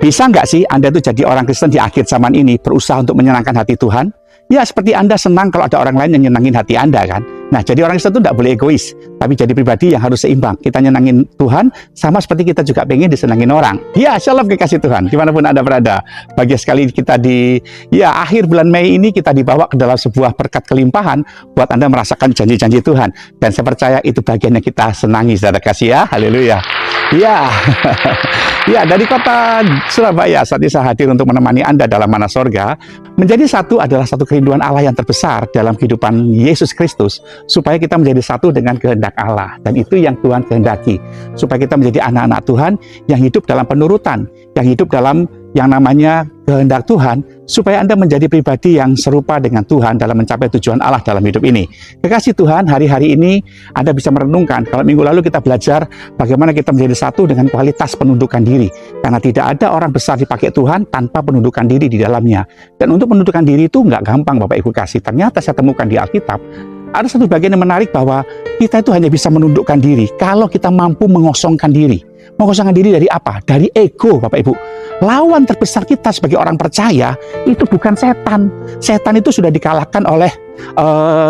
Bisa nggak sih Anda itu jadi orang Kristen di akhir zaman ini berusaha untuk menyenangkan hati Tuhan? Ya seperti Anda senang kalau ada orang lain yang nyenangin hati Anda kan? Nah jadi orang Kristen itu tidak boleh egois, tapi jadi pribadi yang harus seimbang. Kita nyenangin Tuhan sama seperti kita juga pengen disenangin orang. Ya shalom kekasih Tuhan, dimanapun Anda berada. Bahagia sekali kita di akhir bulan Mei ini kita dibawa ke dalam sebuah berkat kelimpahan buat Anda merasakan janji-janji Tuhan. Dan saya percaya itu bagian yang kita senangi, saudara kasih ya. Haleluya. Ya, ya dari kota Surabaya saat ini saya hadir untuk menemani Anda dalam Mana Sorga. Menjadi satu adalah satu kerinduan Allah yang terbesar dalam kehidupan Yesus Kristus, supaya kita menjadi satu dengan kehendak Allah. Dan itu yang Tuhan kehendaki, supaya kita menjadi anak-anak Tuhan yang hidup dalam penurutan, yang hidup dalam yang namanya kehendak Tuhan, supaya Anda menjadi pribadi yang serupa dengan Tuhan dalam mencapai tujuan Allah dalam hidup ini. Kekasih Tuhan, hari-hari ini Anda bisa merenungkan, kalau minggu lalu kita belajar bagaimana kita menjadi satu dengan kualitas penundukan diri. Karena tidak ada orang besar dipakai Tuhan tanpa penundukan diri di dalamnya. Dan untuk penundukan diri itu nggak gampang Bapak Ibu kasih. Ternyata saya temukan di Alkitab, ada satu bagian yang menarik bahwa kita itu hanya bisa menundukkan diri kalau kita mampu mengosongkan diri. Mengosongkan diri dari apa? Dari ego, Bapak Ibu. Lawan terbesar kita sebagai orang percaya itu bukan setan. Setan itu sudah dikalahkan oleh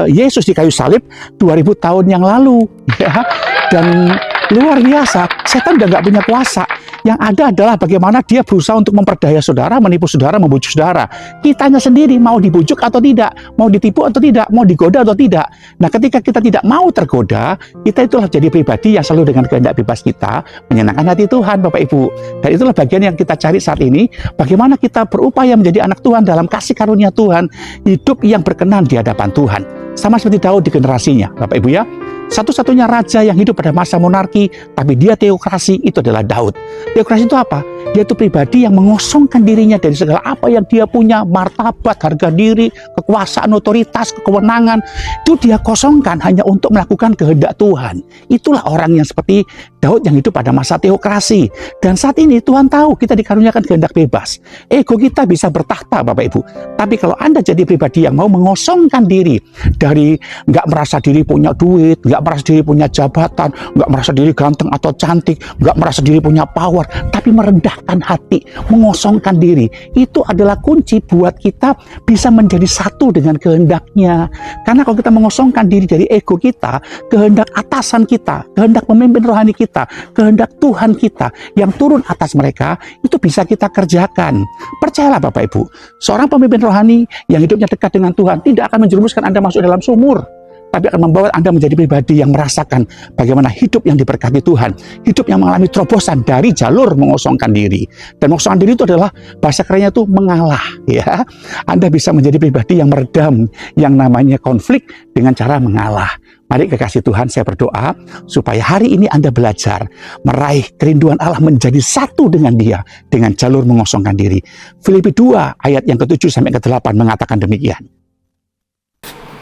Yesus di kayu salib 2000 tahun yang lalu. Ya. Dan luar biasa, setan udah nggak punya kuasa. Yang ada adalah bagaimana dia berusaha untuk memperdaya saudara, menipu saudara, membujuk saudara. Kitanya sendiri mau dibujuk atau tidak, mau ditipu atau tidak, mau digoda atau tidak. Nah, ketika kita tidak mau tergoda, kita itulah jadi pribadi yang selalu dengan kehendak bebas kita menyenangkan hati Tuhan, Bapak Ibu. Dan itulah bagian yang kita cari saat ini, bagaimana kita berupaya menjadi anak Tuhan dalam kasih karunia Tuhan, hidup yang berkenan di hadapan Tuhan. Sama seperti Daud di generasinya, Bapak Ibu ya. Satu-satunya raja yang hidup pada masa monarki, tapi dia teokrasi, itu adalah Daud. Teokrasi itu apa? Dia itu pribadi yang mengosongkan dirinya dari segala apa yang dia punya, martabat, harga diri, kekuasaan, otoritas, kewenangan. Itu dia kosongkan hanya untuk melakukan kehendak Tuhan. Itulah orang yang seperti Daud yang hidup pada masa teokrasi. Dan saat ini Tuhan tahu kita dikaruniakan kehendak bebas. Ego kita bisa bertahta, Bapak Ibu. Tapi kalau Anda jadi pribadi yang mau mengosongkan diri dari nggak merasa diri punya duit, nggak merasa diri punya jabatan, nggak merasa diri ganteng atau cantik, nggak merasa diri punya power, tapi merendahkan hati, mengosongkan diri, itu adalah kunci buat kita bisa menjadi satu dengan kehendaknya. Karena kalau kita mengosongkan diri dari ego kita, kehendak atasan kita, kehendak pemimpin rohani kita, kehendak Tuhan kita yang turun atas mereka, itu bisa kita kerjakan. Percayalah Bapak Ibu, seorang pemimpin rohani yang hidupnya dekat dengan Tuhan tidak akan menjerumuskan Anda masuk dalam sumur, tapi akan membawa Anda menjadi pribadi yang merasakan bagaimana hidup yang diberkati Tuhan, hidup yang mengalami terobosan dari jalur mengosongkan diri. Dan mengosongkan diri itu adalah bahasa kerennya itu mengalah, ya. Anda bisa menjadi pribadi yang meredam yang namanya konflik dengan cara mengalah. Mari kekasih Tuhan, saya berdoa supaya hari ini Anda belajar meraih kerinduan Allah menjadi satu dengan Dia dengan jalur mengosongkan diri. Filipi 2 ayat yang ke-7 sampai ke-8 mengatakan demikian.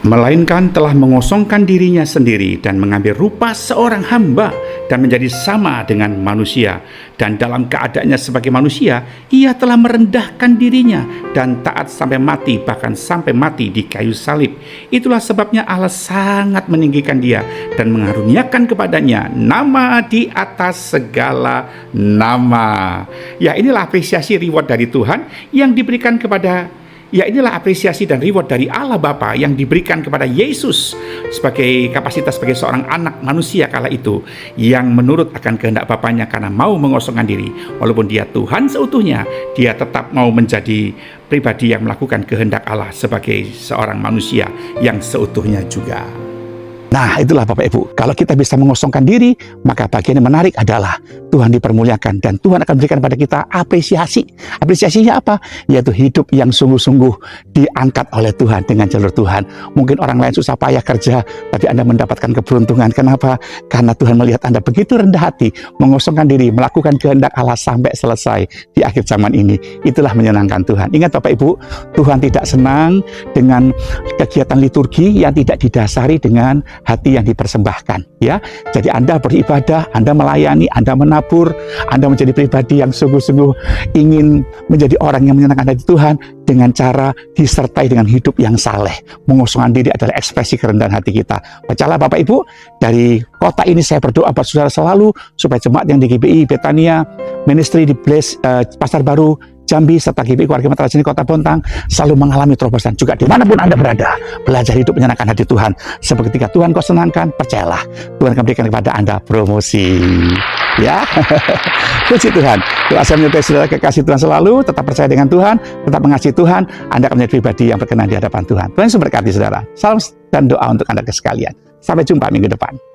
Melainkan telah mengosongkan dirinya sendiri dan mengambil rupa seorang hamba dan menjadi sama dengan manusia. Dan dalam keadaannya sebagai manusia, ia telah merendahkan dirinya dan taat sampai mati, bahkan sampai mati di kayu salib. Itulah sebabnya Allah sangat meninggikan dia dan mengaruniakan kepadanya nama di atas segala nama. Ya, inilah apresiasi reward dari Tuhan yang diberikan kepada, ya inilah apresiasi dan reward dari Allah Bapa yang diberikan kepada Yesus sebagai kapasitas sebagai seorang anak manusia kala itu, yang menurut akan kehendak Bapanya karena mau mengosongkan diri. Walaupun dia Tuhan seutuhnya, dia tetap mau menjadi pribadi yang melakukan kehendak Allah sebagai seorang manusia yang seutuhnya juga. Nah, itulah Bapak Ibu, kalau kita bisa mengosongkan diri, maka bagian yang menarik adalah Tuhan dipermuliakan dan Tuhan akan berikan pada kita apresiasi. Apresiasinya apa? Yaitu hidup yang sungguh-sungguh diangkat oleh Tuhan dengan jalur Tuhan. Mungkin orang lain susah payah kerja, tapi Anda mendapatkan keberuntungan. Kenapa? Karena Tuhan melihat Anda begitu rendah hati, mengosongkan diri, melakukan kehendak Allah sampai selesai di akhir zaman ini. Itulah menyenangkan Tuhan. Ingat Bapak Ibu, Tuhan tidak senang dengan kegiatan liturgi yang tidak didasari dengan hati yang dipersembahkan, ya. Jadi Anda beribadah, Anda melayani, Anda menabur, Anda menjadi pribadi yang sungguh-sungguh ingin menjadi orang yang menyenangkan hati Tuhan, dengan cara disertai dengan hidup yang saleh. Mengosongkan diri adalah ekspresi kerendahan hati kita. Bacalah Bapak Ibu, dari kota ini saya berdoa buat saudara selalu, supaya jemaat yang di GBI, Betania, Ministry di Blaze, Pasar Baru, Jambi, serta GBI Keluarga Matarajini Kota Bontang selalu mengalami terobosan. Juga dimanapun Anda berada, belajar hidup menyenangkan hati Tuhan. Sebab ketika Tuhan kau senangkan, percayalah, Tuhan akan berikan kepada Anda promosi. Ya, puji Tuhan. Doa saya menyertai saudara kekasih Tuhan selalu, tetap percaya dengan Tuhan, tetap mengasihi Tuhan, Anda akan menjadi pribadi yang berkenan di hadapan Tuhan. Tuhan Yesus memberkati saudara. Salam dan doa untuk Anda sekalian. Sampai jumpa minggu depan.